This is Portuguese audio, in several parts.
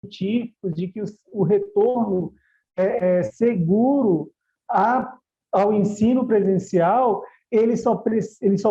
científicos de que o retorno seguro ao ensino presencial ele só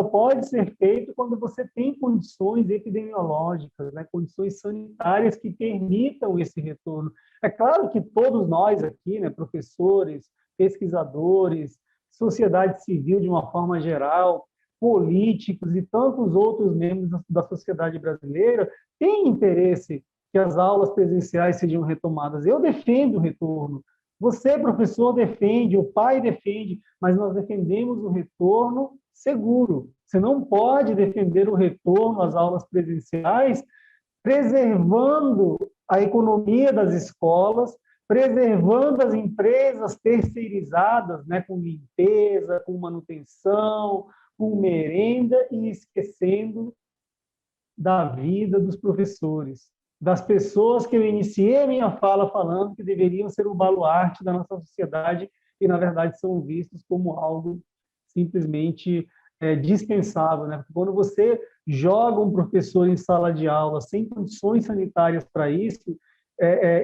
pode ser feito quando você tem condições epidemiológicas, né, condições sanitárias que permitam esse retorno. É claro que todos nós aqui, né, professores, pesquisadores, sociedade civil de uma forma geral, políticos e tantos outros membros da sociedade brasileira têm interesse que as aulas presenciais sejam retomadas. Eu defendo o retorno. Você, professor, defende, o pai defende, mas nós defendemos o retorno seguro. Você não pode defender o retorno às aulas presenciais preservando a economia das escolas, preservando as empresas terceirizadas, né, com limpeza, com manutenção, com merenda e esquecendo da vida dos professores, das pessoas que eu iniciei a minha fala falando que deveriam ser o baluarte da nossa sociedade e, na verdade, são vistos como algo simplesmente dispensável, né? Porque quando você joga um professor em sala de aula sem condições sanitárias para isso,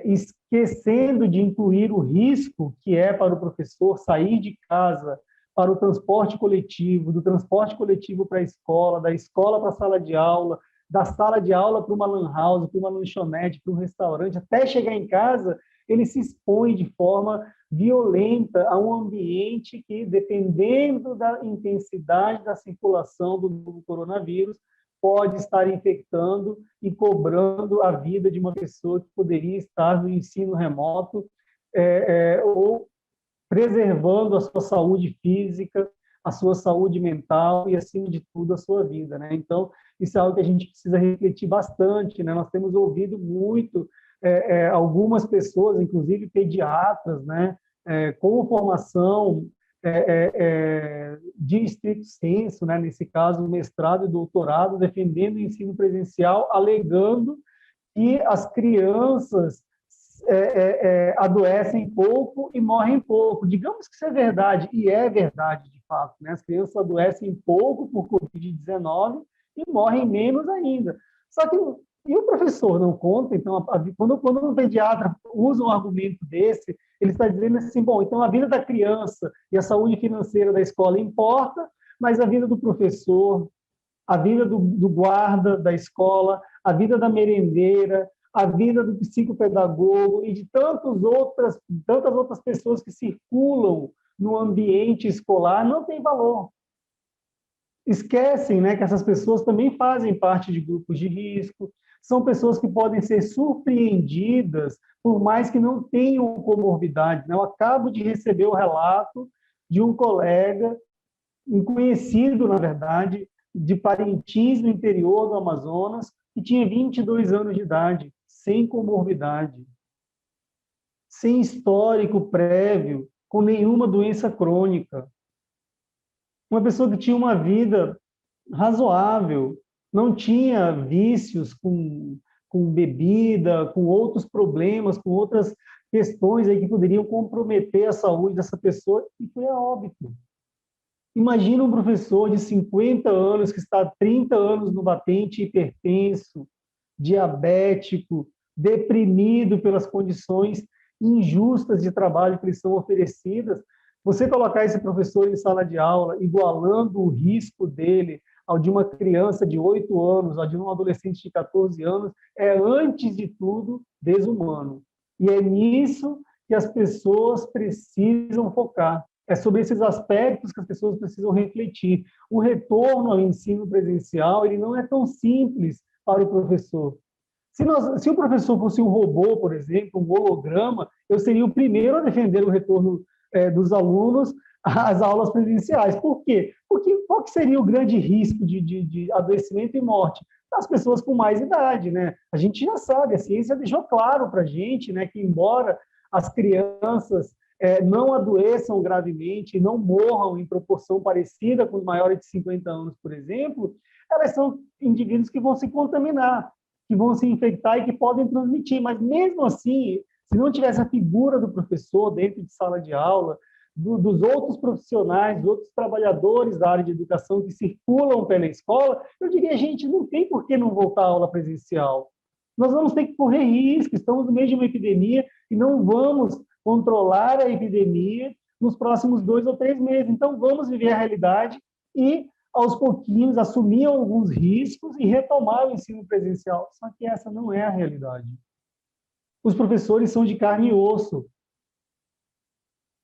esquecendo de incluir o risco que é para o professor sair de casa para o transporte coletivo, do transporte coletivo para a escola, da escola para a sala de aula, da sala de aula para uma lan house, para uma lanchonete, para um restaurante, até chegar em casa, ele se expõe de forma violenta a um ambiente que, dependendo da intensidade da circulação do coronavírus, pode estar infectando e cobrando a vida de uma pessoa que poderia estar no ensino remoto ou preservando a sua saúde física, a sua saúde mental e, acima de tudo, a sua vida, né? Então, isso é algo que a gente precisa refletir bastante, né? Nós temos ouvido muito algumas pessoas, inclusive pediatras, né? Com formação de estrito senso, né? Nesse caso, mestrado e doutorado, defendendo o ensino presencial, alegando que as crianças adoecem pouco e morrem pouco. Digamos que isso é verdade, e é verdade de fato, né? As crianças adoecem pouco por Covid-19 e morrem menos ainda. Só que e o professor não conta, então, quando um pediatra usa um argumento desse, ele está dizendo assim, bom, então a vida da criança e a saúde financeira da escola importa, mas a vida do professor, a vida do guarda da escola, a vida da merendeira, a vida do psicopedagogo e de tantas outras pessoas que circulam no ambiente escolar não tem valor. Esquecem, né, que essas pessoas também fazem parte de grupos de risco, são pessoas que podem ser surpreendidas, por mais que não tenham comorbidade, né? Eu acabo de receber o relato de um colega, um conhecido, na verdade, de Parintins, no interior do Amazonas, que tinha 22 anos de idade, sem comorbidade, sem histórico prévio, com nenhuma doença crônica. Uma pessoa que tinha uma vida razoável, não tinha vícios com bebida, com outros problemas, com outras questões aí que poderiam comprometer a saúde dessa pessoa, e foi a óbito. Imagina um professor de 50 anos que está há 30 anos no batente, hipertenso, diabético, deprimido pelas condições injustas de trabalho que lhes são oferecidas. Você colocar esse professor em sala de aula, igualando o risco dele ao de uma criança de 8 anos, ao de um adolescente de 14 anos, é, antes de tudo, desumano. E é nisso que as pessoas precisam focar. É sobre esses aspectos que as pessoas precisam refletir. O retorno ao ensino presencial ele não é tão simples para o professor. Se o professor fosse um robô, por exemplo, um holograma, eu seria o primeiro a defender o retorno dos alunos às aulas presenciais. Por quê? Porque qual que seria o grande risco de adoecimento e morte? Das pessoas com mais idade, né? A gente já sabe, a ciência deixou claro para a gente, né, que embora as crianças não adoeçam gravemente, não morram em proporção parecida com os maiores de 50 anos, por exemplo, elas são indivíduos que vão se contaminar, que vão se infectar e que podem transmitir. Mas, mesmo assim, se não tivesse a figura do professor dentro de sala de aula, dos outros profissionais, dos outros trabalhadores da área de educação que circulam pela escola, eu diria, gente, não tem por que não voltar à aula presencial. Nós vamos ter que correr risco, estamos no meio de uma epidemia e não vamos controlar a epidemia nos próximos 2 ou 3 meses. Então, vamos viver a realidade e, aos pouquinhos, assumir alguns riscos e retomar o ensino presencial. Só que essa não é a realidade. Os professores são de carne e osso.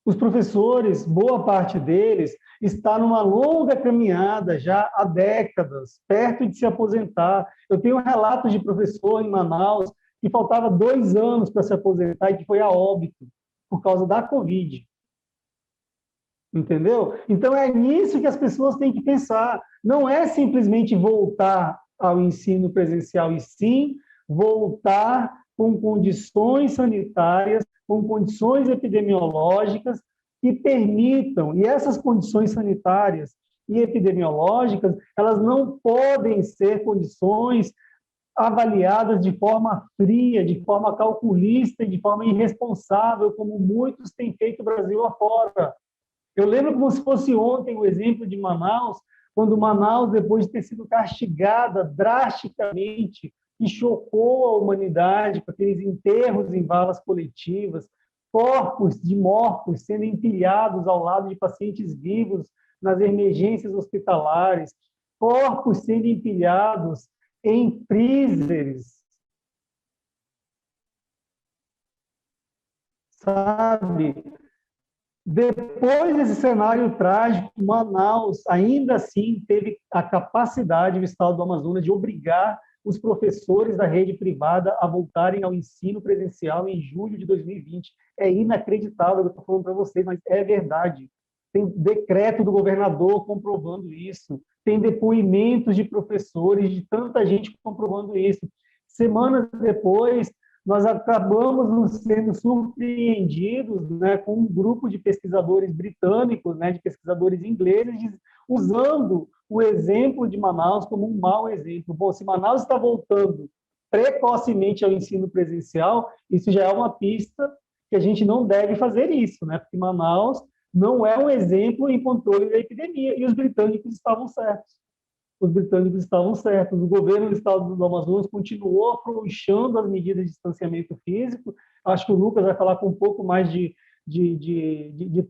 Os professores, boa parte deles, está numa longa caminhada já há décadas, perto de se aposentar. Eu tenho relatos de professor em Manaus que faltava 2 anos para se aposentar e que foi a óbito por causa da Covid. Entendeu? Então, é nisso que as pessoas têm que pensar. Não é simplesmente voltar ao ensino presencial, e sim voltar com condições sanitárias, com condições epidemiológicas que permitam, e essas condições sanitárias e epidemiológicas, elas não podem ser condições avaliadas de forma fria, de forma calculista e de forma irresponsável, como muitos têm feito Brasil afora. Eu lembro como se fosse ontem o exemplo de Manaus, quando Manaus, depois de ter sido castigada drasticamente, que chocou a humanidade com aqueles enterros em valas coletivas, corpos de mortos sendo empilhados ao lado de pacientes vivos nas emergências hospitalares, corpos sendo empilhados em freezers, sabe? Depois desse cenário trágico, Manaus ainda assim teve a capacidade, o Estado do Amazonas, de obrigar os professores da rede privada a voltarem ao ensino presencial em julho de 2020. É inacreditável o que eu estou falando para vocês, mas é verdade. Tem decreto do governador comprovando isso, tem depoimentos de professores, de tanta gente comprovando isso. Semanas depois, nós acabamos nos sendo surpreendidos, né, com um grupo de pesquisadores britânicos, né, de pesquisadores ingleses, usando o exemplo de Manaus como um mau exemplo. Bom, se Manaus está voltando precocemente ao ensino presencial, isso já é uma pista que a gente não deve fazer isso, né, porque Manaus não é um exemplo em controle da epidemia, e os britânicos estavam certos. Os britânicos estavam certos. O governo do estado do Amazonas continuou afrouxando as medidas de distanciamento físico. Acho que o Lucas vai falar com um pouco mais de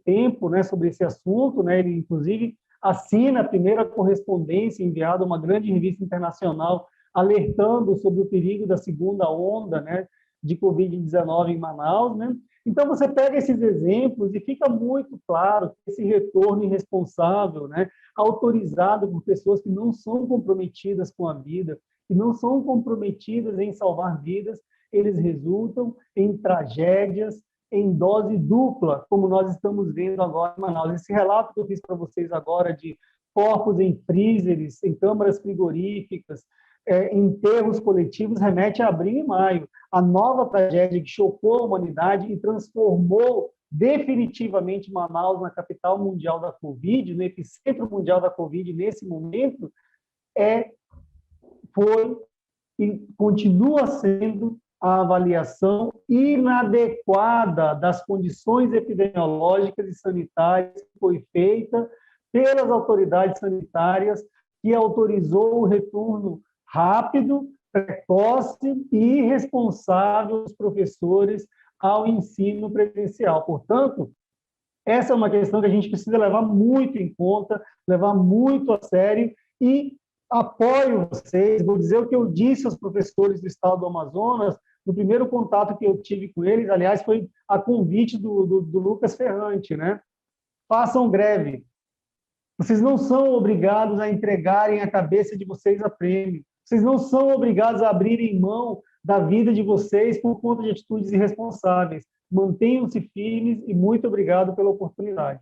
tempo, né, sobre esse assunto, né? Ele, inclusive, assina a primeira correspondência enviada a uma grande revista internacional alertando sobre o perigo da segunda onda, né, de Covid-19 em Manaus, né? Então, você pega esses exemplos e fica muito claro que esse retorno irresponsável, né, autorizado por pessoas que não são comprometidas com a vida, que não são comprometidas em salvar vidas, eles resultam em tragédias em dose dupla, como nós estamos vendo agora em Manaus. Esse relato que eu fiz para vocês agora de corpos em freezers, em câmaras frigoríficas, enterros coletivos, remete a abril e maio. A nova tragédia que chocou a humanidade e transformou definitivamente Manaus na capital mundial da Covid, no epicentro mundial da Covid nesse momento, foi e continua sendo a avaliação inadequada das condições epidemiológicas e sanitárias que foi feita pelas autoridades sanitárias, que autorizou o retorno rápido, precoce e responsável dos professores ao ensino presencial. Portanto, essa é uma questão que a gente precisa levar muito em conta, levar muito a sério, e apoio vocês. Vou dizer o que eu disse aos professores do estado do Amazonas no primeiro contato que eu tive com eles, aliás, foi a convite do Lucas Ferrante, né? Façam greve. Vocês não são obrigados a entregarem a cabeça de vocês a prêmio. Vocês não são obrigados a abrirem mão da vida de vocês por conta de atitudes irresponsáveis. Mantenham-se firmes e muito obrigado pela oportunidade.